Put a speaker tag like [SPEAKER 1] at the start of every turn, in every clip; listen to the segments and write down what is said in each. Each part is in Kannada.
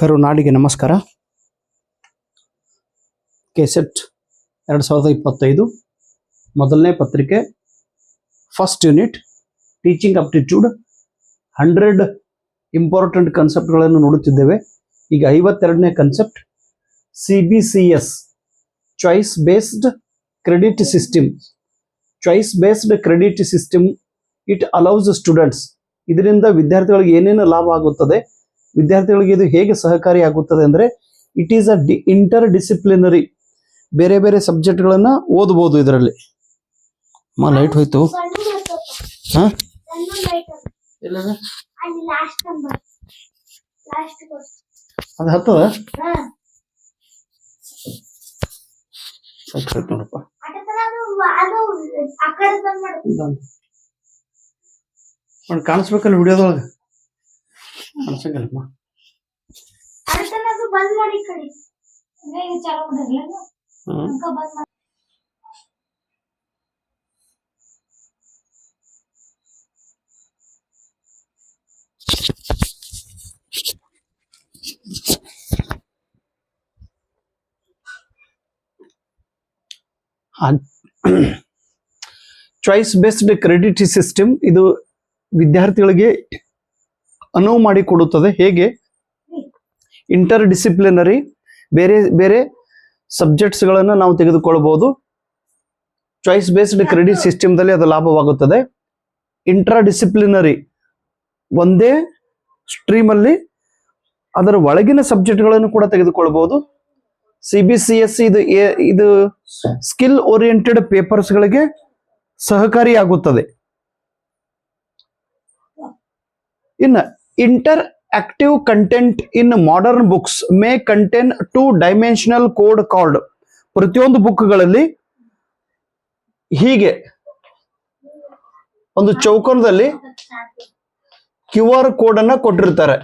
[SPEAKER 1] ಕರುನಾಡಿಗೆ ನಮಸ್ಕಾರ. ಕೆಸೆಟ್ 2025 ಮೊದಲನೇ ಪತ್ರಿಕೆ first unit teaching aptitude 100 important ಕಾನ್ಸೆಪ್ಟ್ಗಳನ್ನು ನೋಡುತ್ತಿದ್ದೇವೆ. ಈಗ 52ನೇ concept CBCS choice based credit system. Choice based credit system it allows students, ಇದರಿಂದ ವಿದ್ಯಾರ್ಥಿಗಳಿಗೆ ಏನೇನು ಲಾಭ ಆಗುತ್ತದೆ, ವಿದ್ಯಾರ್ಥಿಗಳಿಗೆ ಇದು ಹೇಗೆ ಸಹಕಾರಿ ಆಗುತ್ತದೆ ಅಂದರೆ ಇಟ್ ಈಸ್ ಇಂಟರ್ ಡಿಸಿಪ್ಲಿನರಿ, ಬೇರೆ ಬೇರೆ ಸಬ್ಜೆಕ್ಟ್ಗಳನ್ನು ಓದಬಹುದು ಇದರಲ್ಲಿ. ಲೈಟ್ ಹೋಯ್ತು, ಅದು ಹತ್ತದ ನೋಡಪ್ಪ. ಕಾಣಿಸ್ಬೇಕಲ್ಲ ವಿಡಿಯೋದೊಳಗೆ, ಕಾಣಿಸಂಗಲ್ಲಮ್ಮ. ಚಾಯ್ಸ್ ಬೇಸ್ಡ್ ಕ್ರೆಡಿಟ್ ಸಿಸ್ಟಮ್ ಇದು ವಿದ್ಯಾರ್ಥಿಗಳಿಗೆ ಅನುವು ಮಾಡಿಕೊಡುತ್ತದೆ. ಹೇಗೆ ಇಂಟರ್ ಡಿಸಿಪ್ಲಿನರಿ, ಬೇರೆ ಬೇರೆ ಸಬ್ಜೆಕ್ಟ್ಸ್ಗಳನ್ನು ನಾವು ತೆಗೆದುಕೊಳ್ಳಬಹುದು. ಚಾಯ್ಸ್ ಬೇಸ್ಡ್ ಕ್ರೆಡಿಟ್ ಸಿಸ್ಟಮ್ದಲ್ಲಿ ಅದು ಲಾಭವಾಗುತ್ತದೆ. ಇಂಟ್ರಾ ಡಿಸಿಪ್ಲಿನರಿ, ಒಂದೇ ಸ್ಟ್ರೀಮಲ್ಲಿ ಅದರ ಒಳಗಿನ ಸಬ್ಜೆಕ್ಟ್ಗಳನ್ನು ಕೂಡ ತೆಗೆದುಕೊಳ್ಳಬಹುದು. CBCS ಇದು ಸ್ಕಿಲ್ ಓರಿಯೆಂಟೆಡ್ ಪೇಪರ್ಸ್ಗಳಿಗೆ ಸಹಕಾರಿಯಾಗುತ್ತದೆ. ಇನ್ನು inter active content in modern books May contain 2 dimensional code card. ಪ್ರತಿಯೊಂದು ಬುಕ್ಗಳಲ್ಲಿ ಹೀಗೆ ಒಂದು ಚೌಕೋನದಲ್ಲಿ QR ಕೋಡ್ ಅನ್ನ ಕೊಟ್ಟಿರ್ತಾರೆ.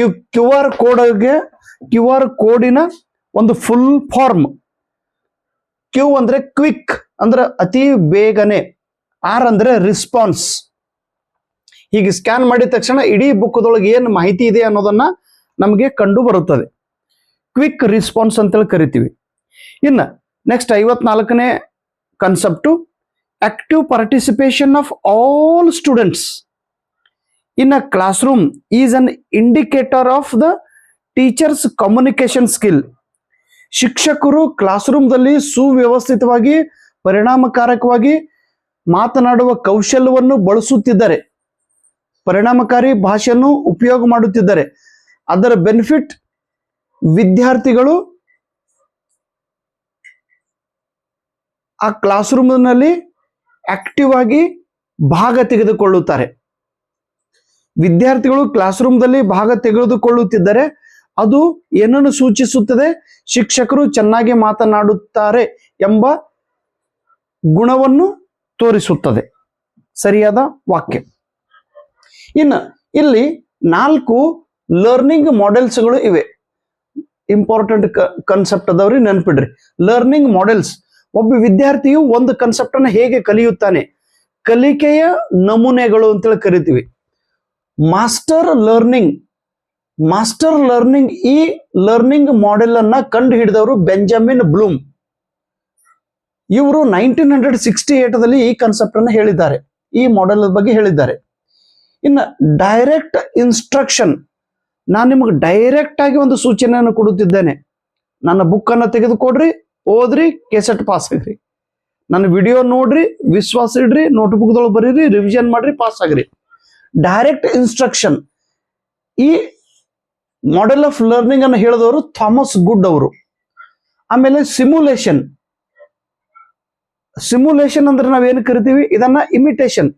[SPEAKER 1] ಈ QR ಕೋಡಿನ ಒಂದು ಫುಲ್ ಫಾರ್ಮ್. Q ಅಂದ್ರೆ ಕ್ವಿಕ್, ಅಂದ್ರೆ ಅತಿ ಬೇಗನೆ. R ಅಂದ್ರೆ ರೆಸ್ಪಾನ್ಸ್. ಹೀಗೆ ಸ್ಕ್ಯಾನ್ ಮಾಡಿದ ತಕ್ಷಣ ಇಡೀ ಬುಕ್ದೊಳಗೆ ಏನು ಮಾಹಿತಿ ಇದೆ ಅನ್ನೋದನ್ನ ನಮಗೆ ಕಂಡು ಬರುತ್ತದೆ. ಕ್ವಿಕ್ ರೆಸ್ಪಾನ್ಸ್ ಅಂತೇಳಿ ಕರಿತೀವಿ. ಇನ್ನು ನೆಕ್ಸ್ಟ್ 54ನೇ concept active participation of all students in a classroom is an indicator of the teacher's communication skill. ಶಿಕ್ಷಕರು ಕ್ಲಾಸ್ ರೂಮ್ದಲ್ಲಿ ಸುವ್ಯವಸ್ಥಿತವಾಗಿ ಪರಿಣಾಮಕಾರಕವಾಗಿ ಮಾತನಾಡುವ ಕೌಶಲ್ಯವನ್ನು ಬಳಸುತ್ತಿದ್ದಾರೆ, ಪರಿಣಾಮಕಾರಿ ಭಾಷೆಯನ್ನು ಉಪಯೋಗ ಮಾಡುತ್ತಿದ್ದಾರೆ. ಅದರ ಬೆನಿಫಿಟ್ ವಿದ್ಯಾರ್ಥಿಗಳು ಆ ಕ್ಲಾಸ್ ರೂಮ್ನಲ್ಲಿ ಆಕ್ಟಿವ್ ಆಗಿ ಭಾಗ ತೆಗೆದುಕೊಳ್ಳುತ್ತಾರೆ. ವಿದ್ಯಾರ್ಥಿಗಳು ಕ್ಲಾಸ್ ರೂಮ್ದಲ್ಲಿ ಭಾಗ ತೆಗೆದುಕೊಳ್ಳುತ್ತಿದ್ದರೆ ಅದು ಏನನ್ನು ಸೂಚಿಸುತ್ತದೆ? ಶಿಕ್ಷಕರು ಚೆನ್ನಾಗಿ ಮಾತನಾಡುತ್ತಾರೆ ಎಂಬ ಗುಣವನ್ನು ತೋರಿಸುತ್ತದೆ. ಸರಿಯಾದ ವಾಕ್ಯ. ಇನ್ನು ಇಲ್ಲಿ 4 ಲರ್ನಿಂಗ್ ಮಾಡೆಲ್ಸ್ಗಳು ಇವೆ. ಇಂಪಾರ್ಟೆಂಟ್ ಕಾನ್ಸೆಪ್ಟ್ ಅದಾವ್ರಿ, ನೆನ್ಪಿಡ್ರಿ. ಲರ್ನಿಂಗ್ ಮಾಡೆಲ್ಸ್, ಒಬ್ಬ ವಿದ್ಯಾರ್ಥಿಯು ಒಂದು ಕಾನ್ಸೆಪ್ಟ್ ಅನ್ನು ಹೇಗೆ ಕಲಿಯುತ್ತಾನೆ, ಕಲಿಕೆಯ ನಮೂನೆಗಳು ಅಂತೇಳಿ ಕರಿತೀವಿ. ಮಾಸ್ಟರ್ ಲರ್ನಿಂಗ್ ಈ ಲರ್ನಿಂಗ್ ಮಾಡೆಲ್ ಅನ್ನ ಕಂಡು ಹಿಡಿದವರು ಬೆಂಜಮಿನ್ ಬ್ಲೂಮ್. ಇವರು 1968ದಲ್ಲಿ ಈ ಕಾನ್ಸೆಪ್ಟ್ ಅನ್ನು ಹೇಳಿದ್ದಾರೆ, ಈ ಮಾಡೆಲ್ ಬಗ್ಗೆ ಹೇಳಿದ್ದಾರೆ. ಇನ್ನು ಡೈರೆಕ್ಟ್ ಇನ್ಸ್ಟ್ರಕ್ಷನ್, ನಾನು ನಿಮಗೆ ಡೈರೆಕ್ಟ್ ಆಗಿ ಒಂದು ಸೂಚನೆಯನ್ನು ಕೊಡುತ್ತಿದ್ದೇನೆ. ನನ್ನ ಬುಕ್ ಅನ್ನು ತೆಗೆದುಕೊಡ್ರಿ, ಓದ್ರಿ, ಕೆಸೆಟ್ ಪಾಸ್ ಆಗ್ರಿ. ನನ್ನ ವಿಡಿಯೋ ನೋಡ್ರಿ, ವಿಶ್ವಾಸ ಇಡ್ರಿ, ನೋಟ್ಬುಕ್ದೊಳಗೆ ಬರೀರಿ, ರಿವಿಷನ್ ಮಾಡ್ರಿ, ಪಾಸ್ ಆಗ್ರಿ. ಡೈರೆಕ್ಟ್ ಇನ್ಸ್ಟ್ರಕ್ಷನ್ ಈ ಮಾಡೆಲ್ ಆಫ್ ಲರ್ನಿಂಗ್ ಅನ್ನು ಹೇಳಿದವರು ಥಾಮಸ್ ಗುಡ್ ಅವರು. ಆಮೇಲೆ ಸಿಮ್ಯುಲೇಷನ್ ಅಂದ್ರೆ ನಾವೇನು ಕರಿತೀವಿ, ಇದನ್ನ ಇಮಿಟೇಷನ್.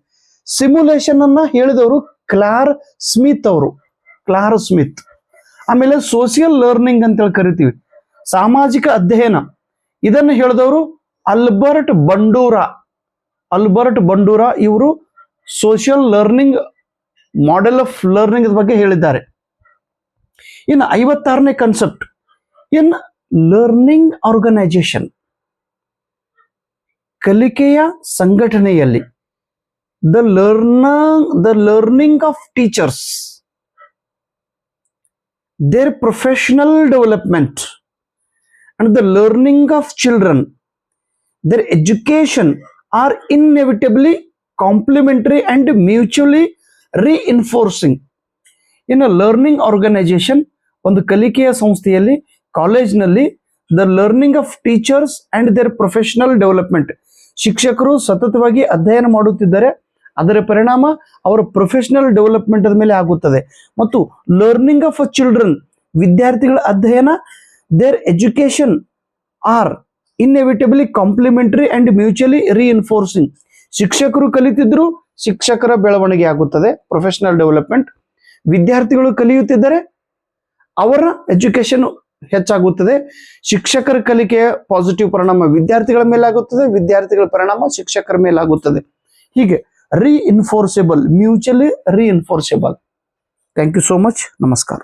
[SPEAKER 1] ಸಿಮ್ಯುಲೇಷನ್ ಅನ್ನ ಹೇಳಿದವರು ಕ್ಲಾರ್ ಸ್ಮಿತ್ ಅವರು. ಆಮೇಲೆ ಸೋಷಿಯಲ್ ಲರ್ನಿಂಗ್ ಅಂತೇಳಿ ಕರಿತೀವಿ, ಸಾಮಾಜಿಕ ಅಧ್ಯಯನ. ಇದನ್ನು ಹೇಳಿದವರು ಅಲ್ಬರ್ಟ್ ಬಂಡೂರಾ. ಇವರು social learning model of learning ಬಗ್ಗೆ ಹೇಳಿದ್ದಾರೆ. ಇನ್ನು 56ನೇ ಕಾನ್ಸೆಪ್ಟ್ ಇನ್ ಲರ್ನಿಂಗ್ ಆರ್ಗನೈಸೇಷನ್, ಕಲಿಕೆಯ ಸಂಘಟನೆಯಲ್ಲಿ the learning of teachers. their professional development and the learning of children, their education are inevitably complementary and mutually reinforcing. In a learning organization, ಒಂದು ಕಲಿಕೆಯ ಸಂಸ್ಥೆಯಲ್ಲಿ, ಕಾಲೇಜ್ನಲ್ಲಿ, the learning of teachers and their professional development, ಶಿಕ್ಷಕರು ಸತತವಾಗಿ ಅಧ್ಯಯನ ಮಾಡುತ್ತಿದ್ದಾರೆ, ಅದರ ಪರಿಣಾಮ ಅವರ ಪ್ರೊಫೆಷನಲ್ ಡೆವಲಪ್ಮೆಂಟ್ ಮೇಲೆ ಆಗುತ್ತದೆ. ಮತ್ತು ಲರ್ನಿಂಗ್ ಆಫ್ ಚಿಲ್ಡ್ರನ್, ವಿದ್ಯಾರ್ಥಿಗಳ ಅಧ್ಯಯನ, their education are inevitably complementary and mutually reinforcing, ಶಿಕ್ಷಕರು ಕಲಿತಿದ್ರು, ಶಿಕ್ಷಕರ ಬೆಳವಣಿಗೆ ಆಗುತ್ತದೆ, ಪ್ರೊಫೆಷನಲ್ ಡೆವಲಪ್ಮೆಂಟ್. ವಿದ್ಯಾರ್ಥಿಗಳು ಕಲಿಯುತ್ತಿದ್ದರೆ ಅವರ ಎಜುಕೇಶನ್ ಹೆಚ್ಚಾಗುತ್ತದೆ. ಶಿಕ್ಷಕರ ಕಲಿಕೆಯ ಪಾಸಿಟಿವ್ ಪರಿಣಾಮ ವಿದ್ಯಾರ್ಥಿಗಳ ಮೇಲೆ ಆಗುತ್ತದೆ, ವಿದ್ಯಾರ್ಥಿಗಳ ಪರಿಣಾಮ ಶಿಕ್ಷಕರ ಮೇಲೆ ಆಗುತ್ತದೆ. ಹೀಗೆ reinforceable, mutually reinforceable. Thank you so much. ನಮಸ್ಕಾರ.